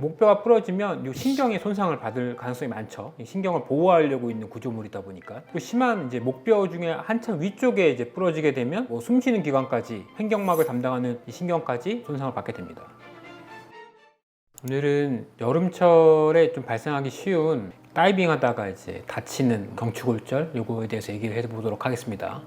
목뼈가 부러지면 이 신경에 손상을 받을 가능성이 많죠. 이 신경을 보호하려고 있는 구조물이다 보니까. 또 심한 이제 목뼈 중에 한참 위쪽에 이제 부러지게 되면 숨 쉬는 기관까지, 횡격막을 담당하는 이 신경까지 손상을 받게 됩니다. 오늘은 여름철에 좀 발생하기 쉬운 다이빙 하다가 이제 다치는 경추골절, 요거에 대해서 얘기를 해보도록 하겠습니다.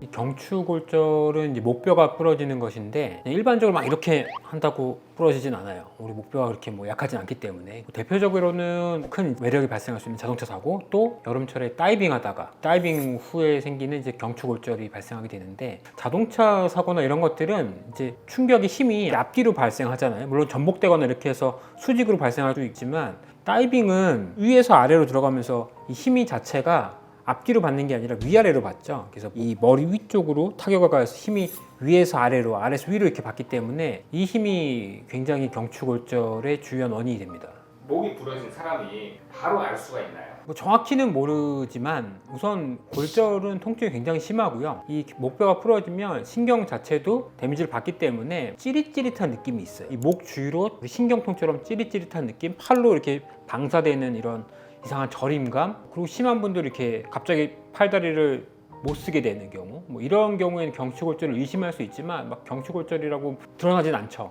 이 경추골절은 이제 목뼈가 부러지는 것인데 일반적으로 막 이렇게 한다고 부러지진 않아요. 우리 목뼈가 그렇게 뭐 약하진 않기 때문에. 대표적으로는 큰 외력이 발생할 수 있는 자동차 사고, 또 여름철에 다이빙 하다가 다이빙 후에 생기는 이제 경추골절이 발생하게 되는데, 자동차 사고나 이런 것들은 이제 충격의 힘이 앞뒤로 발생하잖아요. 물론 전복되거나 이렇게 해서 수직으로 발생할 수 있지만, 다이빙은 위에서 아래로 들어가면서 이 힘이 자체가 앞뒤로 받는 게 아니라 위아래로 받죠. 그래서 이 머리 위쪽으로 타격을 가해서 힘이 위에서 아래로, 아래에서 위로 이렇게 받기 때문에 이 힘이 굉장히 경추골절의 주요한 원인이 됩니다. 목이 부러진 사람이 바로 알 수가 있나요? 뭐 정확히는 모르지만 우선 골절은 통증이 굉장히 심하고요. 이 목뼈가 부러지면 신경 자체도 데미지를 받기 때문에 찌릿찌릿한 느낌이 있어요. 이 목 주위로 신경통처럼 찌릿찌릿한 느낌, 팔로 이렇게 방사되는 이런 이상한 저림감, 그리고 심한 분들이 이렇게 갑자기 팔다리를 못 쓰게 되는 경우, 뭐 이런 경우에는 경추골절을 의심할 수 있지만 막 경추골절이라고 드러나진 않죠.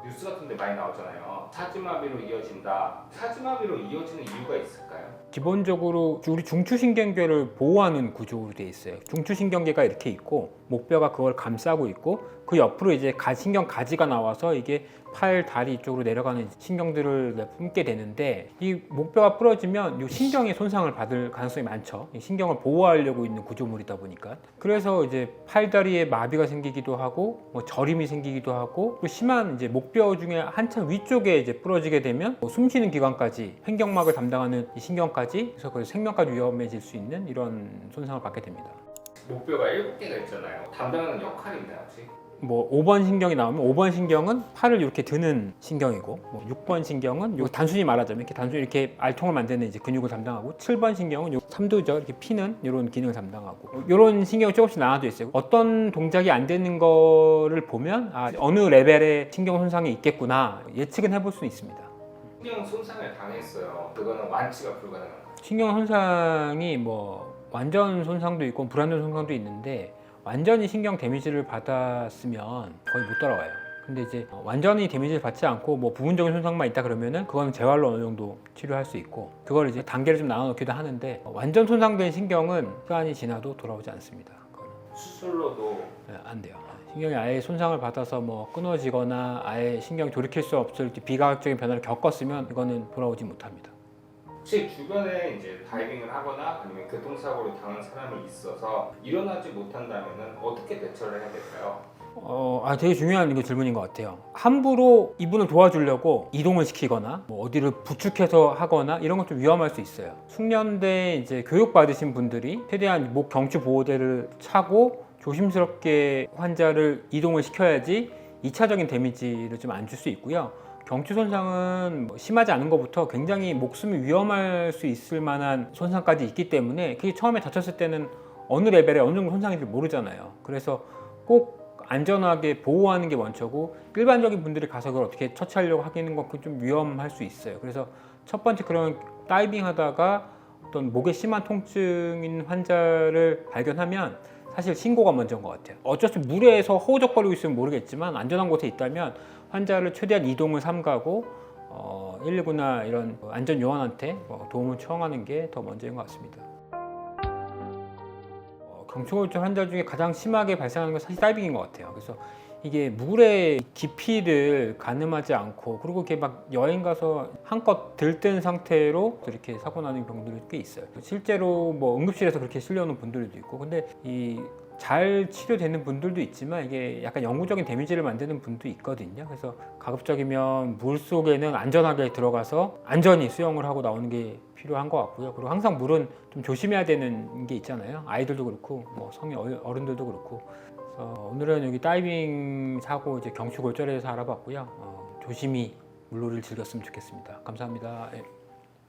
뉴스 같은 데 많이 나오잖아요. 사지마비로 이어진다. 사지마비로 이어지는 이유가 있을까요? 기본적으로 우리 중추신경계를 보호하는 구조로 되어 있어요. 중추신경계가 이렇게 있고 목뼈가 그걸 감싸고 있고, 그 옆으로 이제 신경 가지가 나와서 이게 팔, 다리 쪽으로 내려가는 신경들을 품게 되는데, 이 목뼈가 부러지면 이 신경에 손상을 받을 가능성이 많죠. 이 신경을 보호하려고 있는 구조물이다 보니까. 그래서 이제 팔, 다리에 마비가 생기기도 하고, 뭐 저림이 생기기도 하고, 또 심한 이제 목뼈 중에 한참 위쪽에 이제 부러지게 되면 숨 쉬는 기관까지, 횡격막을 담당하는 이 신경까지, 그래서 그 생명까지 위험해질 수 있는 이런 손상을 받게 됩니다. 목뼈가 7개가 있잖아요. 담당하는 역할이 있나요, 혹시? 뭐 5번 신경이 나오면 5번 신경은 팔을 이렇게 드는 신경이고, 뭐 6번 신경은 요 단순히 말하자면 이렇게 단순히 이렇게 알통을 만드는 이제 근육을 담당하고, 7번 신경은 요 삼두죠, 이렇게 피는 이런 기능을 담당하고, 이런 신경이 조금씩 나눠져 있어요. 어떤 동작이 안 되는 거를 보면 어느 레벨의 신경 손상이 있겠구나 예측은 해볼 수 있습니다. 신경 손상을 당했어요. 그거는 완치가 불가능한가요? 신경 손상이 뭐 완전 손상도 있고 불완전 손상도 있는데, 완전히 신경 데미지를 받았으면 거의 못 돌아와요. 근데 이제 완전히 데미지를 받지 않고 뭐 부분적인 손상만 있다 그러면은 그건 재활로 어느 정도 치료할 수 있고, 그걸 이제 단계를 좀 나눠 놓기도 하는데, 완전 손상된 신경은 시간이 지나도 돌아오지 않습니다. 수술로도 안 돼요. 신경이 아예 손상을 받아서 뭐 끊어지거나 아예 신경이 돌이킬 수 없을 때 비과학적인 변화를 겪었으면 이거는 돌아오지 못합니다. 혹시 주변에 이제 다이빙을 하거나 아니면 교통사고를 당한 사람이 있어서 일어나지 못한다면 어떻게 대처를 해야 될까요? 되게 중요한 질문인 것 같아요. 함부로 이분을 도와주려고 이동을 시키거나 뭐 어디를 부축해서 하거나 이런 건 좀 위험할 수 있어요. 숙련대 이제 교육 받으신 분들이 최대한 목 경추 보호대를 차고 조심스럽게 환자를 이동을 시켜야지 2차적인 데미지를 좀 안 줄 수 있고요. 경추 손상은 심하지 않은 것부터 굉장히 목숨이 위험할 수 있을 만한 손상까지 있기 때문에, 그게 처음에 다쳤을 때는 어느 레벨에 어느 정도 손상인지 모르잖아요. 그래서 꼭 안전하게 보호하는 게 먼저고, 일반적인 분들이 가서 그걸 어떻게 처치하려고 하기는 건 좀 위험할 수 있어요. 그래서 첫 번째, 그런 다이빙 하다가 어떤 목에 심한 통증인 환자를 발견하면 사실 신고가 먼저인 것 같아요. 어쩔 수 없이 물에서 허우적거리고 있으면 모르겠지만 안전한 곳에 있다면 환자를 최대한 이동을 삼가고 119나 이런 안전요원한테 도움을 청하는 게 더 먼저인 것 같습니다. 경추골절 환자 중에 가장 심하게 발생하는 건 사실 다이빙인 것 같아요. 그래서 이게 물의 깊이를 가늠하지 않고, 그리고 이렇게 막 여행 가서 한껏 들뜬 상태로 이렇게 사고 나는 경우들이 꽤 있어요. 실제로 뭐 응급실에서 그렇게 실려오는 분들도 있고, 근데 잘 치료되는 분들도 있지만 이게 약간 영구적인 데미지를 만드는 분도 있거든요. 그래서 가급적이면 물 속에는 안전하게 들어가서 안전히 수영을 하고 나오는 게 필요한 것 같고요. 그리고 항상 물은 좀 조심해야 되는 게 있잖아요. 아이들도 그렇고 뭐 성인 어른들도 그렇고. 그래서 오늘은 여기 다이빙 사고 이제 경추골절에 대해서 알아봤고요. 조심히 물놀이를 즐겼으면 좋겠습니다. 감사합니다.